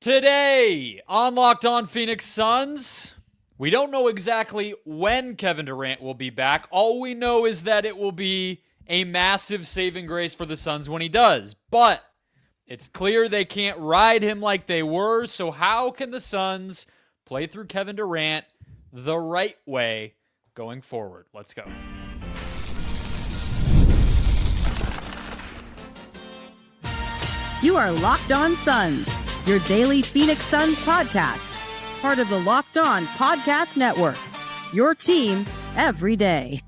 Today on Locked On Phoenix Suns, we don't know exactly when Kevin Durant will be back. All we know is that it will be a massive saving grace for the Suns when he does. But it's clear they can't ride him like they were, so how can the Suns play through Kevin Durant the right way going forward? Let's go. You are Locked On Suns, your daily Phoenix Suns podcast, part of the Locked On Podcast Network, your team every day.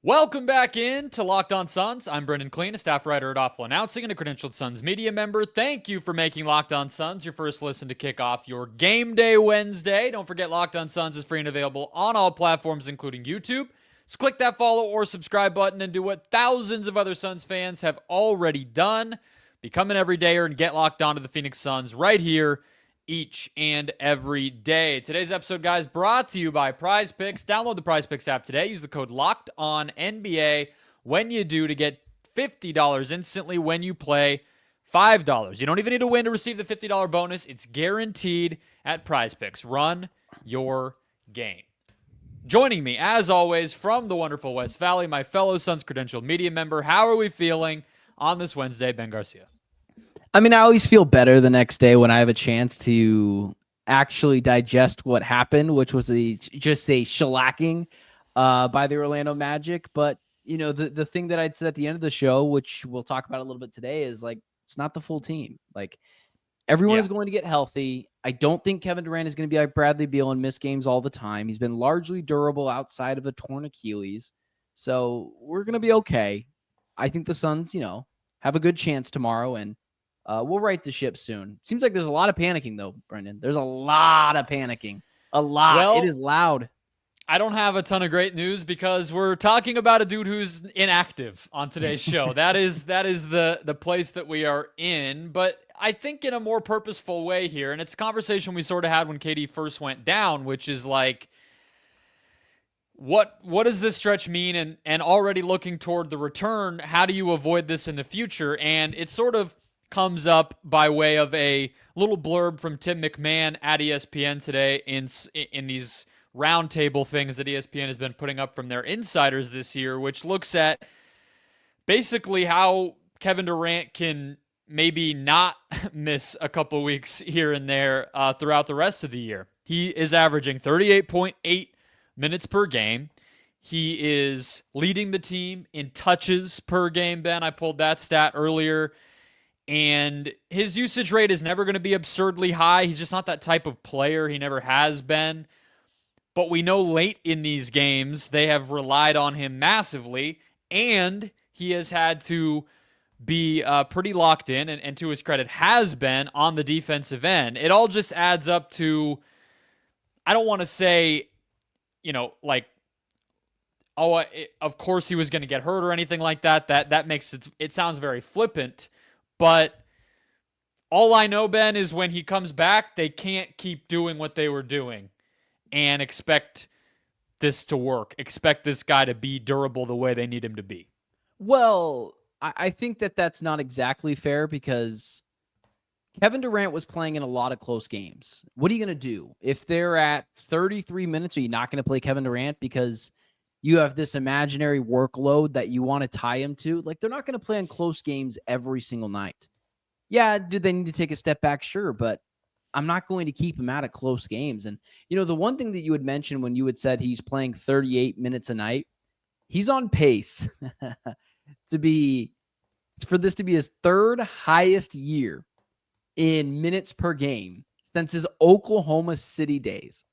Welcome back in to Locked On Suns. I'm Brendon Kleen, a staff writer at Awful Announcing and a credentialed Suns media member. Thank you for making Locked On Suns your first listen to kick off your game day Wednesday. Don't forget Locked On Suns is free and available on all platforms, including YouTube. So click that follow or subscribe button and do what thousands of other Suns fans have already done. Become an everydayer and get locked on to the Phoenix Suns right here each and every day. Today's episode, guys, brought to you by Prize Picks. Download the Prize Picks app today. Use the code LOCKEDONNBA when you do to get $50 instantly when you play $5. You don't even need to win to receive the $50 bonus. It's guaranteed at Prize Picks. Run your game. Joining me, as always, from the wonderful West Valley, my fellow Suns credentialed media member. How are we feeling on this Wednesday, Ben Garcia? I mean, I always feel better the next day when I have a chance to actually digest what happened, which was just a shellacking by the Orlando Magic. But, you know, the thing that I'd said at the end of the show, which we'll talk about a little bit today, is like, it's not the full team. Like, everyone is going to get healthy. I don't think Kevin Durant is going to be like Bradley Beal and miss games all the time. He's been largely durable outside of a torn Achilles. So we're going to be okay. I think the Suns, have a good chance tomorrow, and we'll right the ship soon. Seems like there's a lot of panicking, though, Brendon. There's a lot of panicking. A lot. Well, it is loud. I don't have a ton of great news because we're talking about a dude who's inactive on today's show. that is the place that we are in, but I think in a more purposeful way here, and it's a conversation we sort of had when KD first went down, which is like, what does this stretch mean? And already looking toward the return, how do you avoid this in the future? And it sort of comes up by way of a little blurb from Tim McMahon at ESPN today in these roundtable things that ESPN has been putting up from their insiders this year, which looks at basically how Kevin Durant can maybe not miss a couple weeks here and there throughout the rest of the year. He is averaging 38.8 minutes per game. He is leading the team in touches per game, Ben. I pulled that stat earlier. And his usage rate is never going to be absurdly high. He's just not that type of player. He never has been. But we know late in these games, they have relied on him massively, and he has had to be pretty locked in, and to his credit, has been on the defensive end. It all just adds up to, I don't want to say, of course he was going to get hurt or anything like that. That makes it sounds very flippant. But all I know, Ben, is when he comes back, they can't keep doing what they were doing and expect this to work. Expect this guy to be durable the way they need him to be. Well, I think that's not exactly fair because Kevin Durant was playing in a lot of close games. What are you going to do? If they're at 33 minutes, are you not going to play Kevin Durant because you have this imaginary workload that you want to tie him to? Like, they're not going to play in close games every single night. Yeah, do they need to take a step back? Sure, but I'm not going to keep him out of close games. And, the one thing that you had mentioned when you had said he's playing 38 minutes a night, he's on pace for this to be his third highest year in minutes per game since his Oklahoma City days,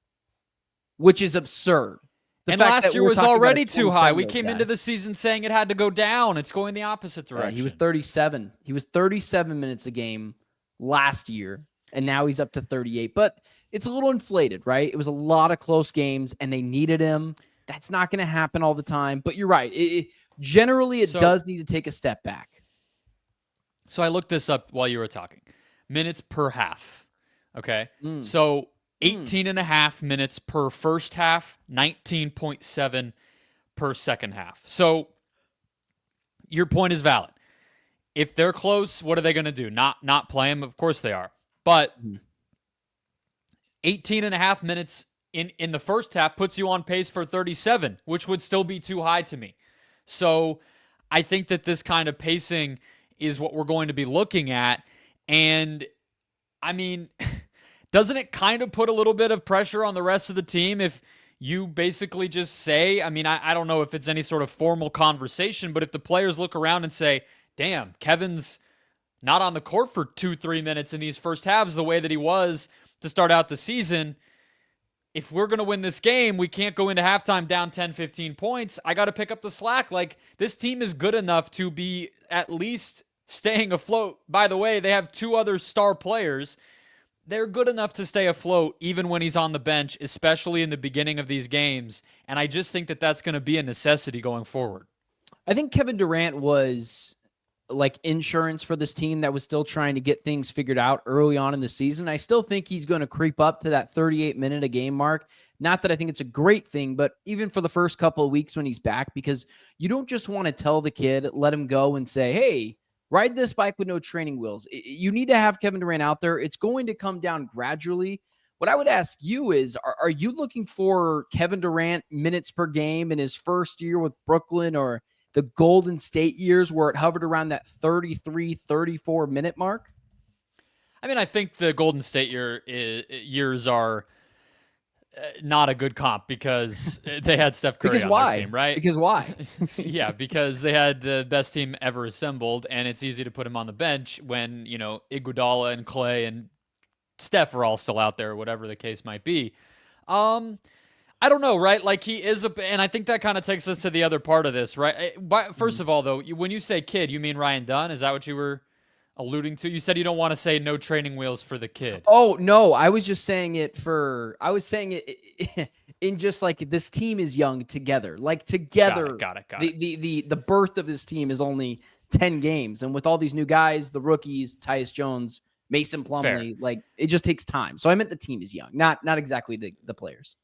which is absurd. And last year was already too high. We came into the season saying it had to go down. It's going the opposite direction. He was 37. He was 37 minutes a game last year, and now he's up to 38. But it's a little inflated, right? It was a lot of close games, and they needed him. That's not going to happen all the time. But you're right. Generally, it does need to take a step back. So I looked this up while you were talking. Minutes per half. Okay? So 18 and a half minutes per first half, 19.7 per second half. So your point is valid. if they're close, what are they going to do? Not play him? Of course they are. But 18 and a half minutes in the first half puts you on pace for 37, which would still be too high to me. So I think that this kind of pacing is what we're going to be looking at. And I mean, doesn't it kind of put a little bit of pressure on the rest of the team if you basically just say, I mean, I don't know if it's any sort of formal conversation, but if the players look around and say, damn, Kevin's not on the court for 2-3 minutes in these first halves the way that he was to start out the season. If we're going to win this game, we can't go into halftime down 10, 15 points. I got to pick up the slack. Like, this team is good enough to be at least staying afloat. By the way, they have 2 other star players. They're good enough to stay afloat even when he's on the bench, especially in the beginning of these games. And I just think that that's going to be a necessity going forward. I think Kevin Durant was like insurance for this team that was still trying to get things figured out early on in the season. I still think he's going to creep up to that 38-minute a game mark. Not that I think it's a great thing, but even for the first couple of weeks when he's back, because you don't just want to tell the kid, let him go and say, hey, ride this bike with no training wheels. You need to have Kevin Durant out there. It's going to come down gradually. What I would ask you is, are you looking for Kevin Durant minutes per game in his first year with Brooklyn, or the Golden State years where it hovered around that 33, 34 minute mark? I mean, I think the Golden State years are not a good comp because they had Steph Curry on their team, right? Because why? Yeah, because they had the best team ever assembled, and it's easy to put him on the bench when, Iguodala and Clay and Steph are all still out there, whatever the case might be. I don't know, right? Like, he is and I think that kind of takes us to the other part of this, right? First of all, though, when you say kid, you mean Ryan Dunn? Is that what you were alluding to? You said you don't want to say no training wheels for the kid. Oh, no, I was just saying it in just like, this team is young together. Like, together, Got it. The birth of this team is only 10 games. And with all these new guys, the rookies, Tyus Jones, Mason Plumlee, like, it just takes time. So I meant the team is young, not exactly the players.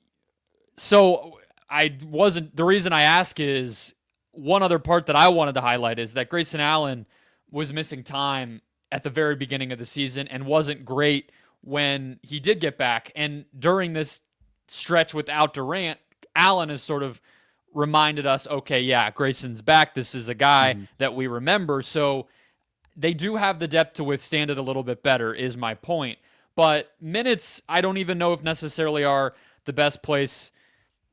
So the reason I ask is, one other part that I wanted to highlight is that Grayson Allen was missing time at the very beginning of the season and wasn't great when he did get back. And during this stretch without Durant, Allen has sort of reminded us, okay, yeah, Grayson's back. This is a guy that we remember. So they do have the depth to withstand it a little bit better, is my point. But minutes, I don't even know if necessarily are the best place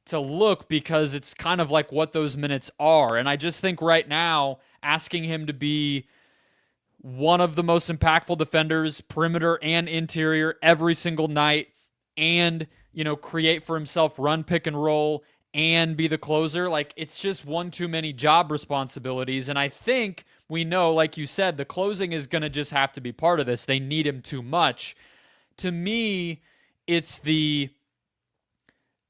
to look, because it's kind of like what those minutes are. And I just think right now, asking him to be one of the most impactful defenders, perimeter and interior, every single night, and, create for himself, run pick and roll, and be the closer, like, it's just one too many job responsibilities. And I think we know, like you said, the closing is going to just have to be part of this. They need him too much. To me, it's the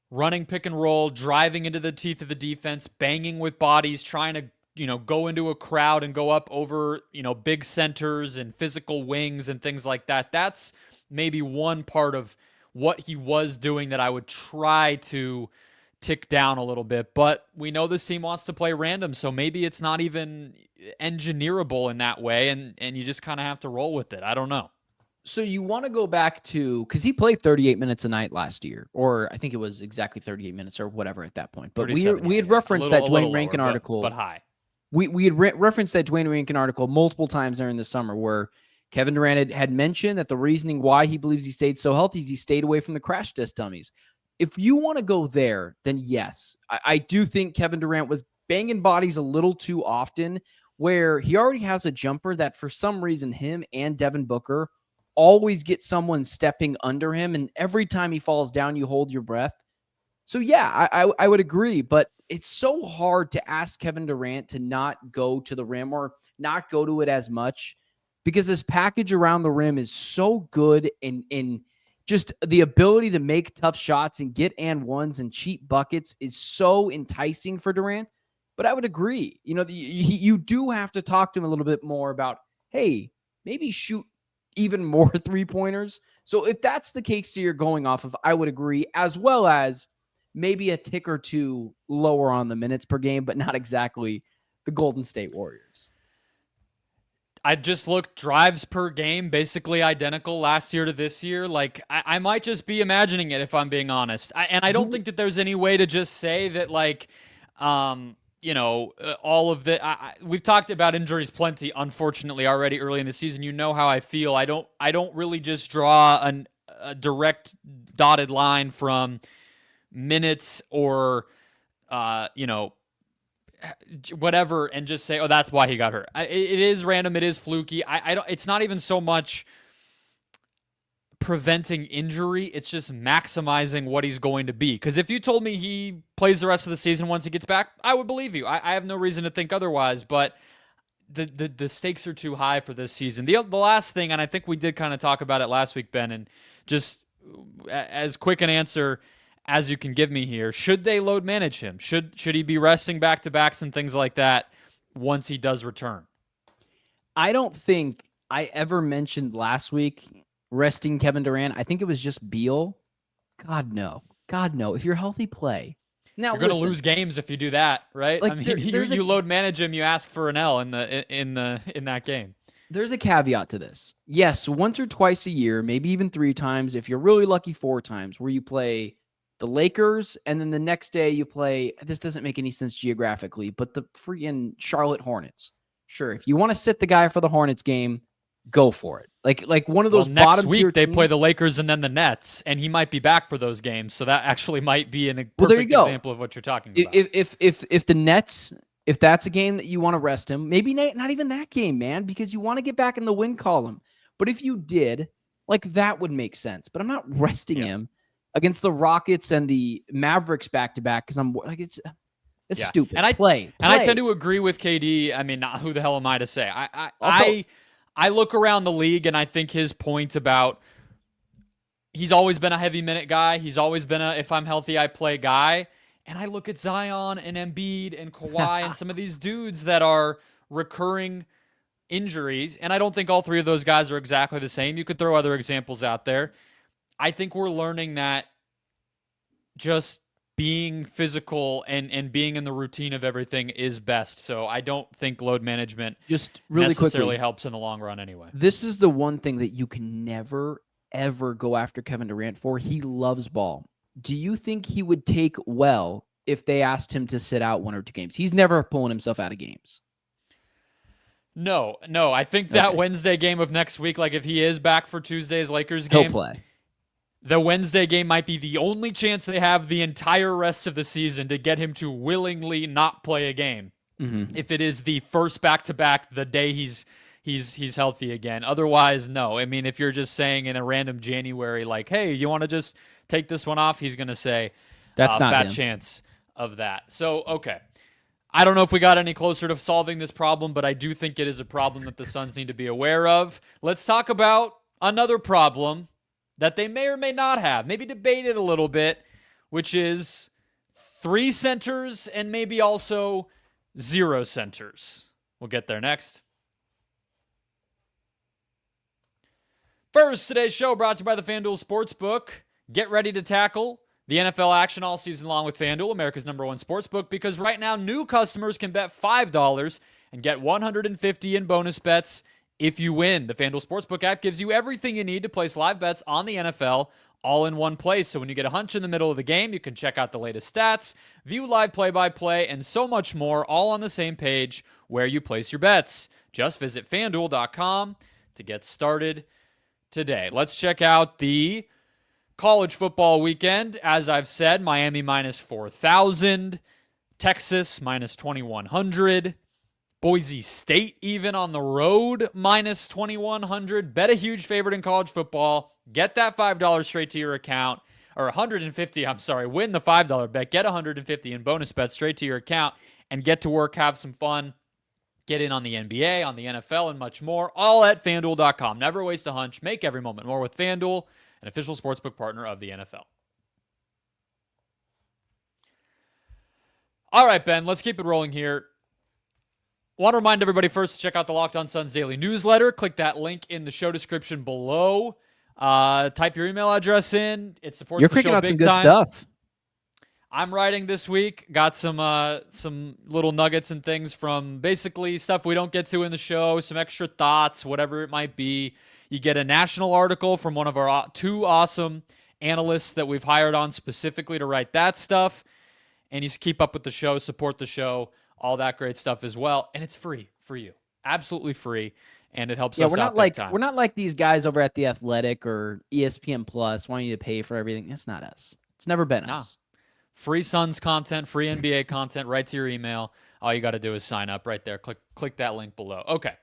running pick and roll, driving into the teeth of the defense, banging with bodies, trying to, go into a crowd and go up over, big centers and physical wings and things like that. That's maybe one part of what he was doing that I would try to tick down a little bit. But we know this team wants to play random, so maybe it's not even engineerable in that way, and you just kind of have to roll with it. I don't know. So you want to go back to, because he played 38 minutes a night last year, or I think it was exactly 38 minutes or whatever at that point. But we had referenced that Dwayne Rankin article. But high. We had referenced that Dwayne Rankin article multiple times during the summer, where Kevin Durant had mentioned that the reasoning why he believes he stayed so healthy is he stayed away from the crash test dummies. If you want to go there, then yes, I do think Kevin Durant was banging bodies a little too often, where he already has a jumper that for some reason him and Devin Booker always get someone stepping under him, and every time he falls down, you hold your breath. So yeah, I would agree, but it's so hard to ask Kevin Durant to not go to the rim or not go to it as much, because this package around the rim is so good, in just the ability to make tough shots and get and ones and cheap buckets is so enticing for Durant. But I would agree, you do have to talk to him a little bit more about, hey, maybe shoot even more three-pointers. So if that's the case that you're going off of, I would agree, as well as maybe a tick or two lower on the minutes per game, but not exactly the Golden State Warriors. I just looked drives per game, basically identical last year to this year. Like, I might just be imagining it if I'm being honest. I don't think that there's any way to just say that, like, all of the we've talked about injuries plenty, unfortunately, already early in the season. You know how I feel. I don't really just draw a direct dotted line from minutes or whatever and just say, oh, that's why he got hurt. It is random. It is fluky. I don't. It's not even so much preventing injury. It's just maximizing what he's going to be. Because if you told me he plays the rest of the season once he gets back, I would believe you. I have no reason to think otherwise. But the stakes are too high for this season. The last thing, and I think we did kind of talk about it last week, Ben, and just as quick an answer as you can give me here, should they load manage him? Should he be resting back-to-backs and things like that once he does return? I don't think I ever mentioned last week resting Kevin Durant. I think it was just Beal. God, no. God, no. If you're healthy, play. Now, you're going to lose games if you do that, right? Like, I mean, you load manage him, you ask for an L in that game. There's a caveat to this. Yes, once or twice a year, maybe even 3 times, if you're really lucky 4 times, where you play the Lakers, and then the next day you play, this doesn't make any sense geographically, but the freaking Charlotte Hornets. Sure, if you want to sit the guy for the Hornets game, go for it. Like one of those bottom tier next week they teams. play the Lakers and then the Nets, and he might be back for those games. So that actually might be a perfect example of what you're talking about. If the Nets, if that's a game that you want to rest him, maybe not even that game, man, because you want to get back in the win column. But if you did, like, that would make sense. But I'm not resting him against the Rockets and the Mavericks back-to-back because I'm like, it's stupid. And I play. I tend to agree with KD. I mean, who the hell am I to say? I look around the league and I think his point about he's always been a heavy minute guy. He's always been a if I'm healthy, I play guy. And I look at Zion and Embiid and Kawhi and some of these dudes that are recurring injuries. And I don't think all 3 of those guys are exactly the same. You could throw other examples out there. I think we're learning that just being physical and being in the routine of everything is best. So I don't think load management just really necessarily quickly helps in the long run anyway. This is the one thing that you can never, ever go after Kevin Durant for. He loves ball. Do you think he would take well if they asked him to sit out 1 or 2 games? He's never pulling himself out of games. No. I think that Wednesday game of next week, like if he is back for Tuesday's Lakers He'll game, play. The Wednesday game might be the only chance they have the entire rest of the season to get him to willingly not play a game. Mm-hmm. If it is the first back-to-back, the day he's healthy again. Otherwise, no. I mean, if you're just saying in a random January, like, hey, you want to just take this one off? He's going to say, that's not fat him. Chance of that. So, okay. I don't know if we got any closer to solving this problem, but I do think it is a problem that the Suns need to be aware of. Let's talk about another problem that they may or may not have, maybe debate it a little bit, which is 3 centers and maybe also 0 centers. We'll get there next. First, today's show brought to you by the FanDuel Sportsbook. Get ready to tackle the NFL action all season long with FanDuel, America's #1 sportsbook, because right now new customers can bet $5 and get $150 in bonus bets if you win. The FanDuel Sportsbook app gives you everything you need to place live bets on the NFL all in one place. So when you get a hunch in the middle of the game, you can check out the latest stats, view live play-by-play, and so much more, all on the same page where you place your bets. Just visit FanDuel.com to get started today. Let's check out the college football weekend. As I've said, Miami minus 4,000, Texas minus 2,100, Boise State even on the road minus 2,100. Bet a huge favorite in college football. Get that $5 straight to your account, or $150, I'm sorry. Win the $5 bet. Get $150 in bonus bets straight to your account and get to work, have some fun. Get in on the NBA, on the NFL, and much more, all at FanDuel.com. Never waste a hunch. Make every moment more with FanDuel, an official sportsbook partner of the NFL. All right, Ben, let's keep it rolling here. Want to remind everybody first to check out the Locked On Suns Daily Newsletter. Click that link in the show description below. Type your email address in. It supports the show big time. You're picking out some good stuff. I'm writing this week. Got some little nuggets and things from basically stuff we don't get to in the show, some extra thoughts, whatever it might be. You get a national article from one of our two awesome analysts that we've hired on specifically to write that stuff. And you keep up with the show, support the show, all that great stuff as well. And it's free for you. Absolutely free. And it helps us out big time. We're not like these guys over at The Athletic or ESPN Plus wanting you to pay for everything. It's not us. It's never been us. Free Suns content, free NBA content right to your email. All you got to do is sign up right there. Click that link below. Okay.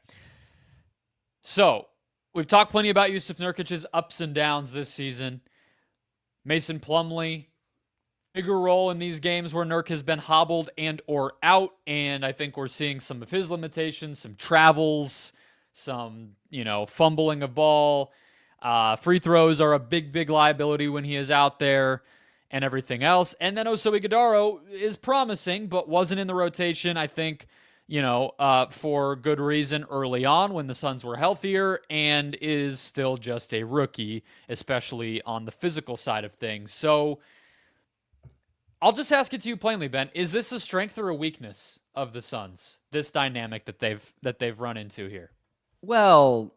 So we've talked plenty about Jusuf Nurkic's ups and downs this season. Mason Plumlee, bigger role in these games where Nurk has been hobbled and or out, and I think we're seeing some of his limitations, some travels, some, fumbling of ball. Free throws are a big liability when he is out there and everything else. And then Oso Ighodaro is promising, but wasn't in the rotation, I think, for good reason early on when the Suns were healthier, and is still just a rookie, especially on the physical side of things. So I'll just ask it to you plainly, Ben. Is this a strength or a weakness of the Suns, this dynamic that they've run into here? Well,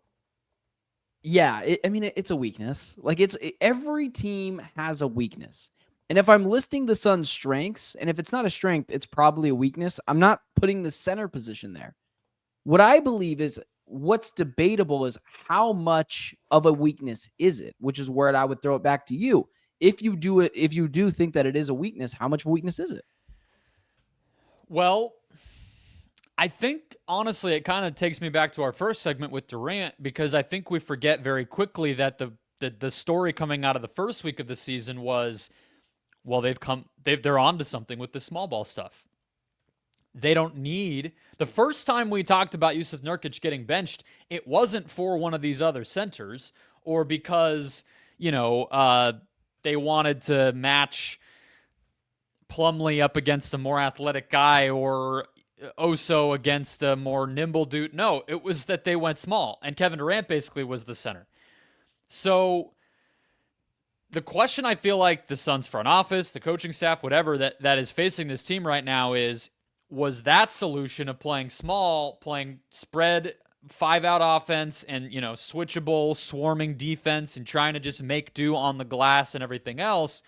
yeah, it's a weakness. Like every team has a weakness. And if I'm listing the Suns' strengths, and if it's not a strength, it's probably a weakness, I'm not putting the center position there. What I believe is what's debatable is how much of a weakness is it, which is where I would throw it back to you. If you do think that it is a weakness, how much of a weakness is it? Well, I think, honestly, it kind of takes me back to our first segment with Durant, because I think we forget very quickly that the story coming out of the first week of the season was, well, they're on to something with the small ball stuff. They don't need – the first time we talked about Jusuf Nurkic getting benched, it wasn't for one of these other centers or because, they wanted to match Plumlee up against a more athletic guy or Oso against a more nimble dude. No, it was that they went small, and Kevin Durant basically was the center. So the question I feel like the Suns front office, the coaching staff, whatever that is facing this team right now is, was that solution of playing small, playing spread, 5-out offense and, switchable, swarming defense and trying to just make do on the glass and everything else,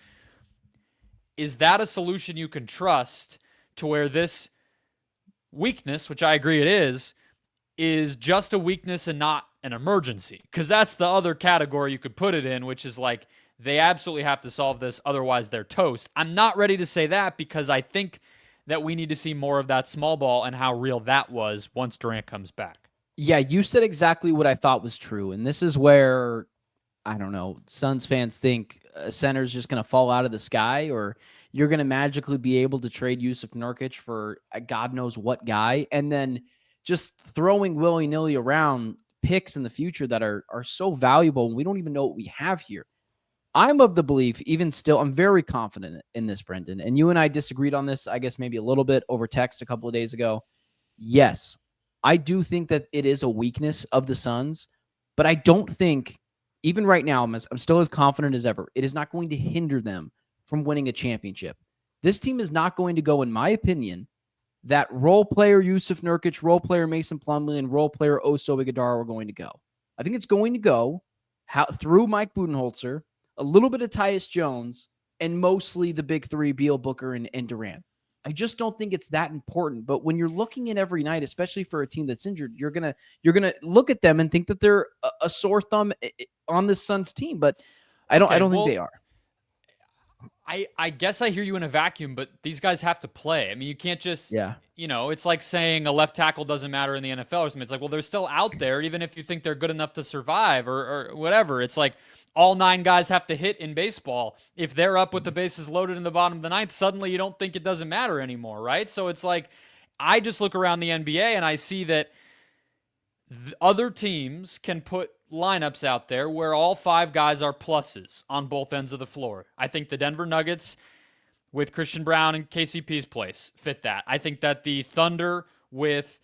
is that a solution you can trust to where this weakness, which I agree it is just a weakness and not an emergency? Because that's the other category you could put it in, which is like, they absolutely have to solve this, otherwise they're toast. I'm not ready to say that because I think that we need to see more of that small ball and how real that was once Durant comes back. Yeah, you said exactly what I thought was true. And this is where, I don't know, Suns fans think a center's just going to fall out of the sky, or you're going to magically be able to trade Jusuf Nurkic for a God knows what guy, and then just throwing willy-nilly around picks in the future that are so valuable, and we don't even know what we have here. I'm of the belief, even still, I'm very confident in this, Brendon. And you and I disagreed on this, I guess, maybe a little bit over text a couple of days ago. Yes, I do think that it is a weakness of the Suns, but I don't think, even right now, I'm still as confident as ever, it is not going to hinder them from winning a championship. This team is not going to go, in my opinion, that role player Jusuf Nurkic, role player Mason Plumlee, and role player Oso Ighodaro are going to go. I think it's going to go through Mike Budenholzer, a little bit of Tyus Jones, and mostly the big three, Beal, Booker, and Durant. I just don't think it's that important. But when you're looking at every night, especially for a team that's injured, you're gonna look at them and think that they're a sore thumb on this Suns team. But I don't think they are. I guess I hear you in a vacuum, but these guys have to play. I mean, you can't just, it's like saying a left tackle doesn't matter in the NFL or something. It's like, well, they're still out there, even if you think they're good enough to survive or whatever. It's like all 9 guys have to hit in baseball. If they're up with the bases loaded in the bottom of the 9th, suddenly you don't think it doesn't matter anymore, right? So it's like, I just look around the NBA and I see that other teams can put lineups out there where all 5 guys are pluses on both ends of the floor. I think the Denver Nuggets with Christian Brown and KCP's place fit that. I think that the Thunder with,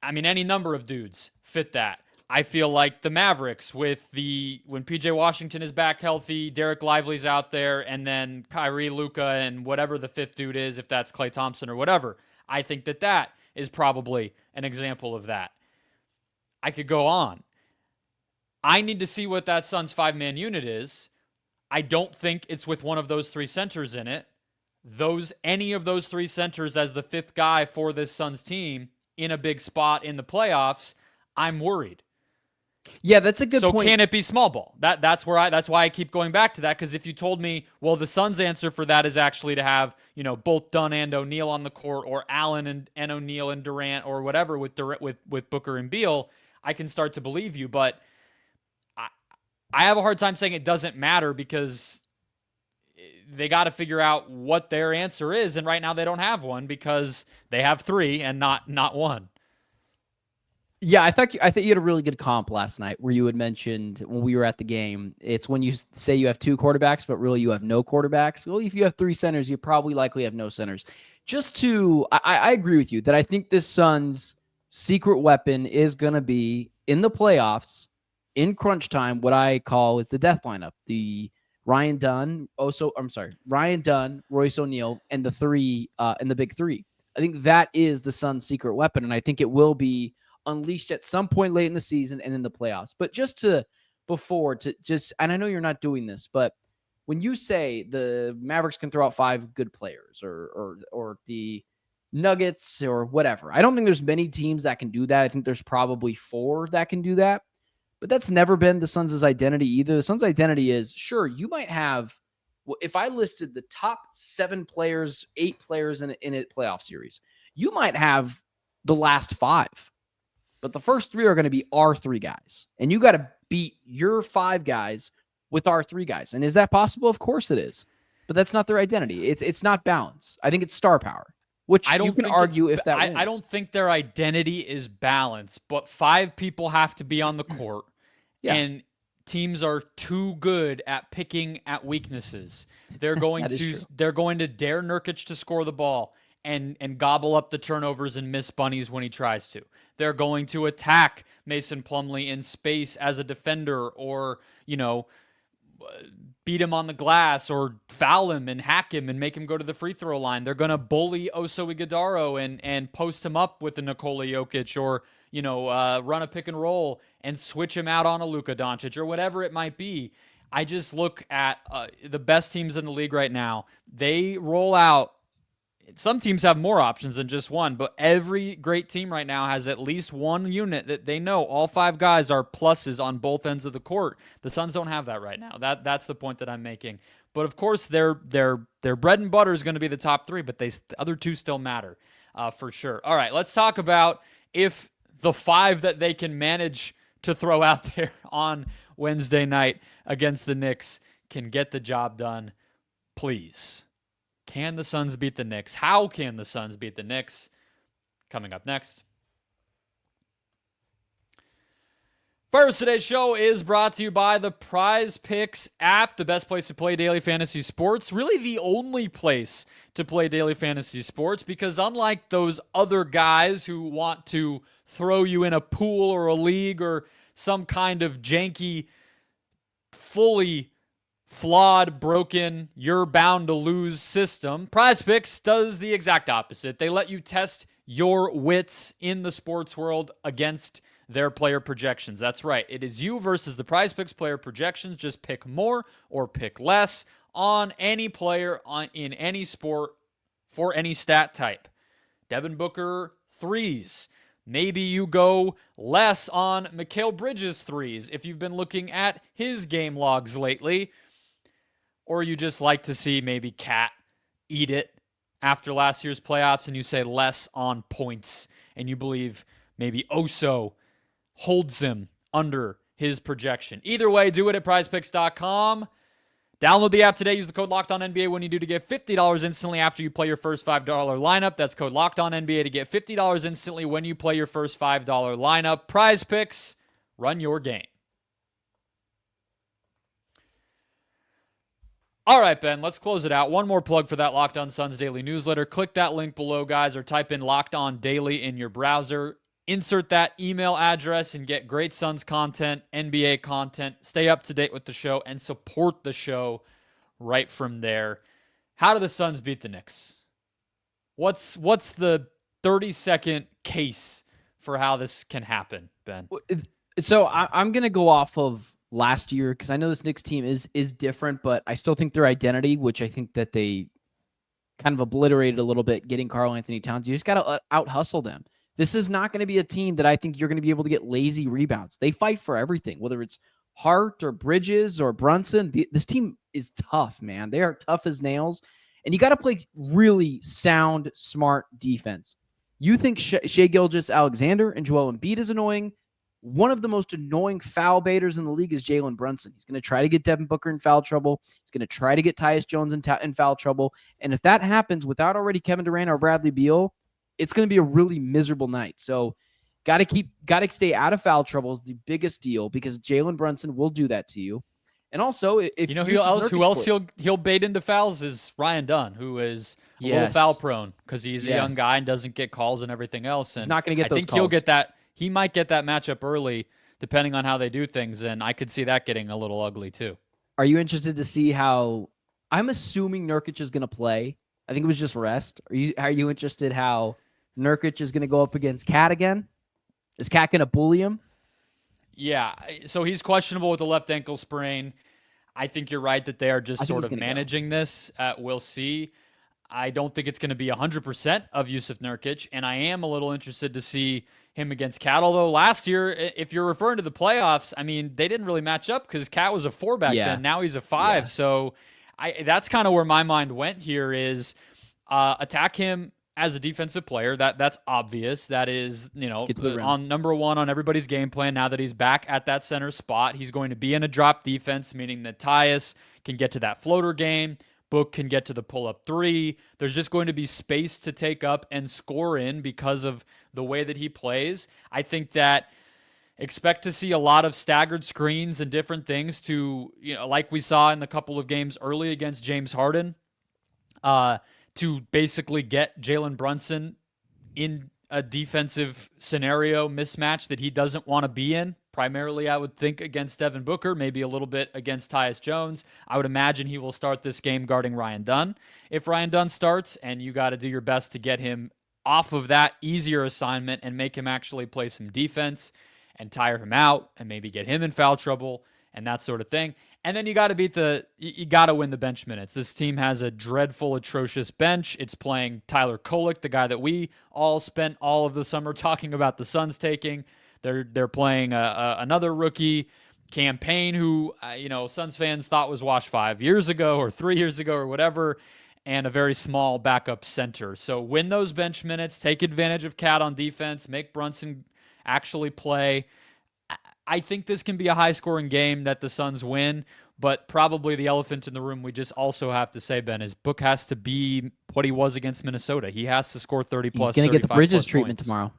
any number of dudes fit that. I feel like the Mavericks when PJ Washington is back healthy, Derek Lively's out there, and then Kyrie, Luka, and whatever the fifth dude is, if that's Klay Thompson or whatever. I think that is probably an example of that. I could go on. I need to see what that Suns 5-man unit is. I don't think it's with one of those three centers in it. Any of those three centers as the fifth guy for this Suns team in a big spot in the playoffs, I'm worried. Yeah, that's a good point. So can it be small ball? That's why I keep going back to that, because if you told me, well, the Suns' answer for that is actually to have, both Dunn and O'Neal on the court, or Allen and O'Neal and Durant, or whatever with Booker and Beal, I can start to believe you. But I have a hard time saying it doesn't matter, because they got to figure out what their answer is, and right now they don't have one because they have three and not one. Yeah, I thought you had a really good comp last night where you had mentioned when we were at the game. It's when you say you have two quarterbacks, but really you have no quarterbacks. Well, if you have three centers, you probably likely have no centers. I agree with you that I think this Suns' secret weapon is going to be in the playoffs, in crunch time, what I call is the death lineup. The Ryan Dunn, Royce O'Neal, and the three, and the big three. I think that is the Suns' secret weapon, and I think it will be unleashed at some point late in the season and in the playoffs. But and I know you're not doing this, but when you say the Mavericks can throw out five good players or the Nuggets or whatever, I don't think there's many teams that can do that. I think there's probably four that can do that, but that's never been the Suns' identity either. The Suns' identity is, sure, you might have, if I listed the top 7 players, 8 players in a playoff series, you might have the last 5. But the first 3 are going to be our 3 guys. And you got to beat your 5 guys with our 3 guys. And is that possible? Of course it is. But that's not their identity. It's not balance. I think it's star power, which you can argue if that wins. I don't think their identity is balance, but 5 people have to be on the court. Yeah. And teams are too good at picking at weaknesses. They're going to dare Nurkic to score the ball and gobble up the turnovers and miss bunnies when he tries to. They're going to attack Mason Plumlee in space as a defender, or, beat him on the glass or foul him and hack him and make him go to the free throw line. They're going to bully Oso Ighodaro and post him up with the Nikola Jokic, or, run a pick and roll and switch him out on a Luka Doncic or whatever it might be. I just look at the best teams in the league right now. They roll out. Some teams have more options than just one, but every great team right now has at least one unit that they know all 5 guys are pluses on both ends of the court. The Suns don't have that right now. That's the point that I'm making. But of course, their bread and butter is going to be the top 3, but the other 2 still matter for sure. All right, let's talk about if the 5 that they can manage to throw out there on Wednesday night against the Knicks can get the job done, please. Can the Suns beat the Knicks? How can the Suns beat the Knicks? Coming up next. First, today's show is brought to you by the Prize Picks app, the best place to play daily fantasy sports. Really the only place to play daily fantasy sports, because unlike those other guys who want to throw you in a pool or a league or some kind of janky, fully flawed, broken, you're bound to lose system, Prize Picks does the exact opposite. They let you test your wits in the sports world against their player projections. That's right. It is you versus the Prize Picks player projections. Just pick more or pick less on any player in any sport for any stat type. Devin Booker threes. Maybe you go less on Mikal Bridges threes if you've been looking at his game logs lately. Or you just like to see maybe Cat eat it after last year's playoffs, and you say less on points, and you believe maybe Oso holds him under his projection. Either way, do it at prizepicks.com. Download the app today. Use the code LOCKEDONNBA when you do to get $50 instantly after you play your first $5 lineup. That's code LOCKEDONNBA to get $50 instantly when you play your first $5 lineup. Prize Picks, run your game. All right, Ben, let's close it out. One more plug for that Locked On Suns daily newsletter. Click that link below, guys, or type in Locked On Daily in your browser. insert that email address and get great Suns content, NBA content, stay up to date with the show, and support the show right from there. How do the Suns beat the Knicks? What's the 30-second case for how this can happen, Ben? So I'm going to go off of last year because I know this Knicks team is different, but I still think their identity, which I think that they kind of obliterated a little bit, getting Karl-Anthony Towns. You just got to out-hustle them. This is not going to be a team that I think you're going to be able to get lazy rebounds. They fight for everything, whether it's Hart or Bridges or Brunson. This team is tough, man. They are tough as nails. And you got to play really sound, smart defense. You think Shai Gilgeous-Alexander and Joel Embiid is annoying. One of the most annoying foul baiters in the league is Jalen Brunson. He's going to try to get Devin Booker in foul trouble. He's going to try to get Tyus Jones in foul trouble. And if that happens without already Kevin Durant or Bradley Beal, it's going to be a really miserable night. So got to stay out of foul trouble is the biggest deal because Jalen Brunson will do that to you. And also, if you know who else he'll bait into fouls is Ryan Dunn, who is a little foul prone because he's a young guy and doesn't get calls and everything else. And he's not going to get those calls. I think he'll get that. He might get that matchup early, depending on how they do things, and I could see that getting a little ugly too. Are you interested to see how? I'm assuming Nurkic is going to play. I think it was just rest. Are you interested how Nurkic is going to go up against Cat again? Is Cat going to bully him? Yeah, so he's questionable with a left ankle sprain. I think you're right that they are just sort of managing this. We'll see. I don't think it's going to be 100% of Yusuf Nurkic, and I am a little interested to see him against Cat. Although last year, if you're referring to the playoffs, I mean, they didn't really match up because Cat was a 4 back then. Now he's a 5. Yeah. So that's kind of where my mind went here is attack him as a defensive player. That's obvious. That is, on number 1 on everybody's game plan. Now that he's back at that center spot, he's going to be in a drop defense, meaning that Tyus can get to that floater game. Book can get to the pull-up 3. There's just going to be space to take up and score in because of the way that he plays. I think that expect to see a lot of staggered screens and different things to, like we saw in the couple of games early against James Harden, to basically get Jalen Brunson in a defensive scenario mismatch that he doesn't want to be in. Primarily, I would think against Devin Booker, maybe a little bit against Tyus Jones. I would imagine he will start this game guarding Ryan Dunn. If Ryan Dunn starts, and you got to do your best to get him off of that easier assignment and make him actually play some defense and tire him out and maybe get him in foul trouble and that sort of thing. And then you got to win the bench minutes. This team has a dreadful, atrocious bench. It's playing Tyler Kolek, the guy that we all spent all of the summer talking about the Suns taking. They're playing another rookie, Campaign, who Suns fans thought was washed 5 years ago or 3 years ago or whatever, and a very small backup center. So win those bench minutes, take advantage of Cat on defense, make Brunson actually play. I think this can be a high-scoring game that the Suns win, but probably the elephant in the room we just also have to say, Ben, is Book has to be what he was against Minnesota. He has to score 30+. He's going to get the Bridges treatment tomorrow.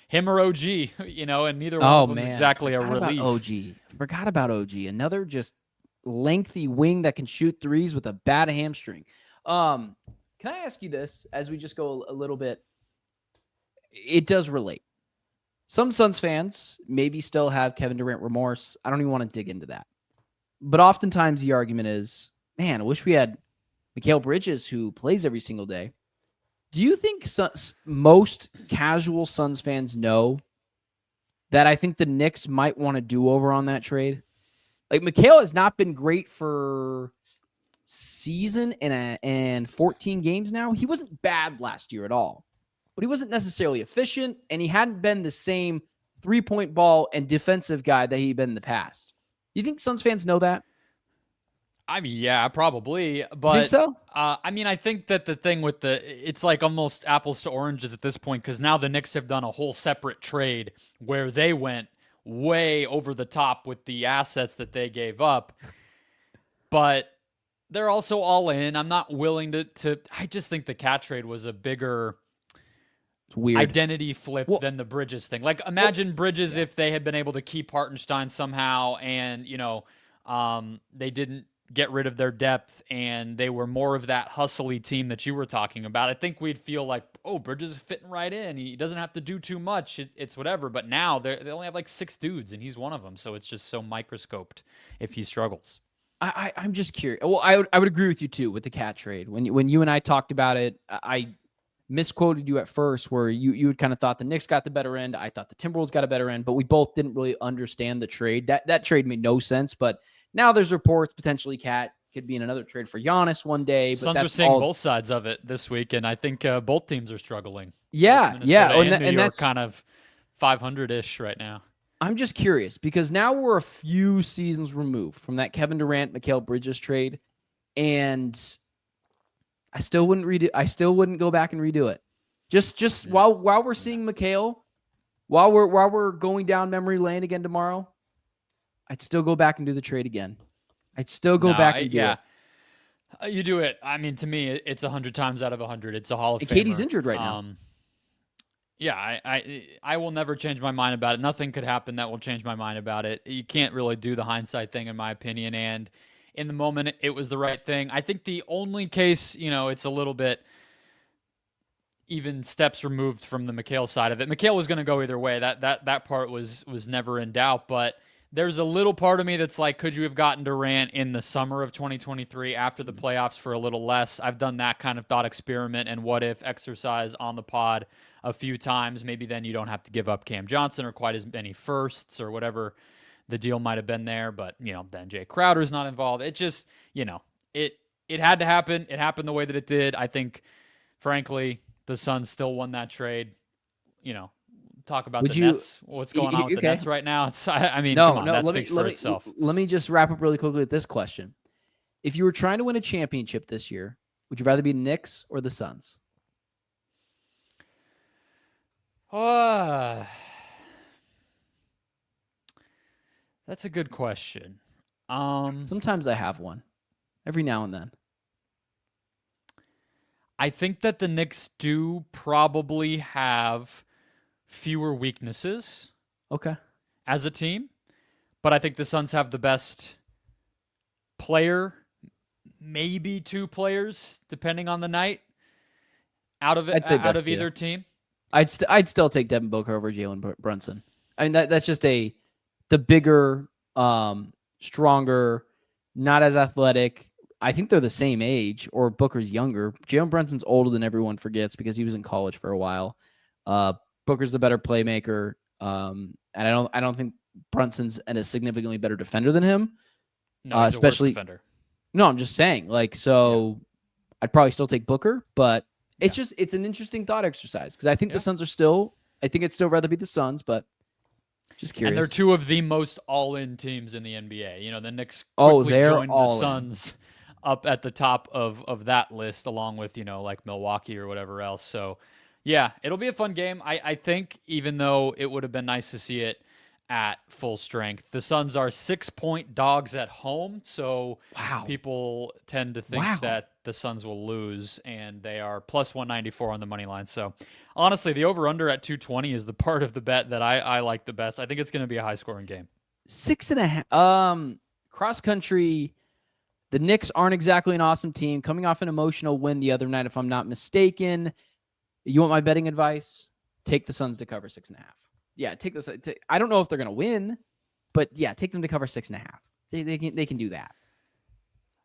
Him or OG, and neither one of them is exactly a relief. Forgot about OG. Another just lengthy wing that can shoot threes with a bad hamstring. Can I ask you this as we just go a little bit? It does relate. Some Suns fans maybe still have Kevin Durant remorse. I don't even want to dig into that. But oftentimes the argument is, man, I wish we had Mikal Bridges who plays every single day. Do you think most casual Suns fans know that I think the Knicks might want to do over on that trade? Like, Mikal has not been great for season and 14 games now. He wasn't bad last year at all, but he wasn't necessarily efficient, and he hadn't been the same three-point ball and defensive guy that he'd been in the past. You think Suns fans know that? I mean, yeah, probably. But think so? I think that the thing with it's like almost apples to oranges at this point, because now the Knicks have done a whole separate trade where they went way over the top with the assets that they gave up. But they're also all in. I'm not willing to I just think the Cat trade was a bigger identity flip than the Bridges thing. Like, imagine Bridges if they had been able to keep Hartenstein somehow and, they didn't get rid of their depth and they were more of that hustly team that you were talking about, I think we'd feel like, oh, Bridges is fitting right in. He doesn't have to do too much. It's whatever. But now they only have like 6 dudes, and he's one of them. So it's just so microscoped if he struggles. I'm just curious. Well, I would agree with you too with the Cat trade. When you and I talked about it, I misquoted you at first where you had kind of thought the Knicks got the better end. I thought the Timberwolves got a better end, but we both didn't really understand the trade. That trade made no sense, but now there's reports potentially Cat could be in another trade for Giannis one day. But Suns are seeing both sides of it this week, and I think both teams are struggling. Yeah, yeah. And that's kind of 500-ish right now. I'm just curious because now we're a few seasons removed from that Kevin Durant, Mikal Bridges trade, and I still wouldn't redo. I still wouldn't go back and redo it. Just while we're seeing Mikal, while we're going down memory lane again tomorrow, I'd still go back and do the trade again. I'd still go back and do it. You do it. I mean, to me, it's 100 times out of 100. It's a Hall of Famer. Katie's injured right now. Yeah, I will never change my mind about it. Nothing could happen that will change my mind about it. You can't really do the hindsight thing, in my opinion. And in the moment, it was the right thing. I think the only case, it's a little bit even steps removed from the Mikal side of it. Mikal was going to go either way. That part was never in doubt. But there's a little part of me that's like, could you have gotten Durant in the summer of 2023 after the playoffs for a little less? I've done that kind of thought experiment and what if exercise on the pod a few times. Maybe then you don't have to give up Cam Johnson or quite as many firsts or whatever the deal might have been there. But, then Jay Crowder's not involved. It just, it had to happen. It happened the way that it did. I think, frankly, the Suns still won that trade. Talk about Nets. What's going on with the Nets right now? That speaks for itself. Let me just wrap up really quickly with this question. If you were trying to win a championship this year, would you rather be the Knicks or the Suns? That's a good question. Sometimes I have one. Every now and then. I think that the Knicks do probably have fewer weaknesses. Okay. As a team. But I think the Suns have the best player, maybe 2 players, depending on the night, out of either team. I'd still take Devin Booker over Jalen Brunson. I mean that's just the bigger, stronger, not as athletic. I think they're the same age, or Booker's younger. Jalen Brunson's older than everyone forgets because he was in college for a while. Booker's the better playmaker, and I don't think Brunson's a significantly better defender than him. No, he's especially a worse defender. No, I'm just saying. I'd probably still take Booker, but it's an interesting thought exercise because I think the Suns are still. I think I'd still rather be the Suns, but just curious. And they're 2 of the most all-in teams in the NBA. The Knicks quickly joined the Suns up at the top of that list, along with like Milwaukee or whatever else. So. Yeah, it'll be a fun game. I think, even though it would have been nice to see it at full strength. The Suns are 6-point dogs at home, so people tend to think that the Suns will lose, and they are plus 194 on the money line. So, honestly, the over-under at 220 is the part of the bet that I like the best. I think it's going to be a high-scoring game. 6.5. Cross-country, the Knicks aren't exactly an awesome team. Coming off an emotional win the other night, if I'm not mistaken. You want my betting advice? Take the Suns to cover 6.5. Yeah, take this. I don't know if they're gonna win, but yeah, take them to cover 6.5. They can do that.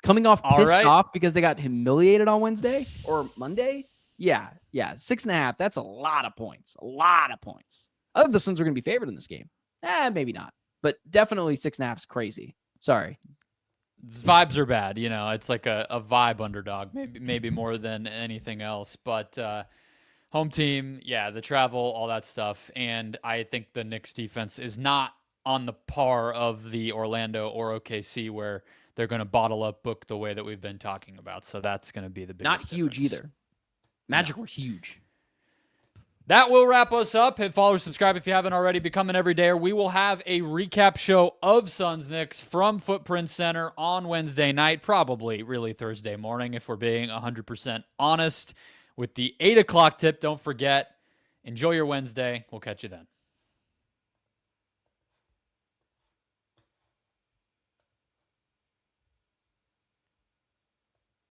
Coming off pissed off because they got humiliated on Wednesday or Monday. Yeah, 6.5. That's a lot of points. A lot of points. I think the Suns are gonna be favored in this game. Maybe not, but definitely 6.5 is crazy. Sorry. Vibes are bad. It's like a vibe underdog, maybe more than anything else, but. Home team, the travel, all that stuff. And I think the Knicks defense is not on the par of the Orlando or OKC where they're going to bottle up Book the way that we've been talking about. So that's going to be the biggest Not huge difference. Either. Magic were huge. That will wrap us up. Hit follow, subscribe if you haven't already. Become an everydayer. We will have a recap show of Suns-Knicks from Footprint Center on Wednesday night, probably really Thursday morning if we're being 100% honest. With the 8 o'clock tip, don't forget, enjoy your Wednesday. We'll catch you then.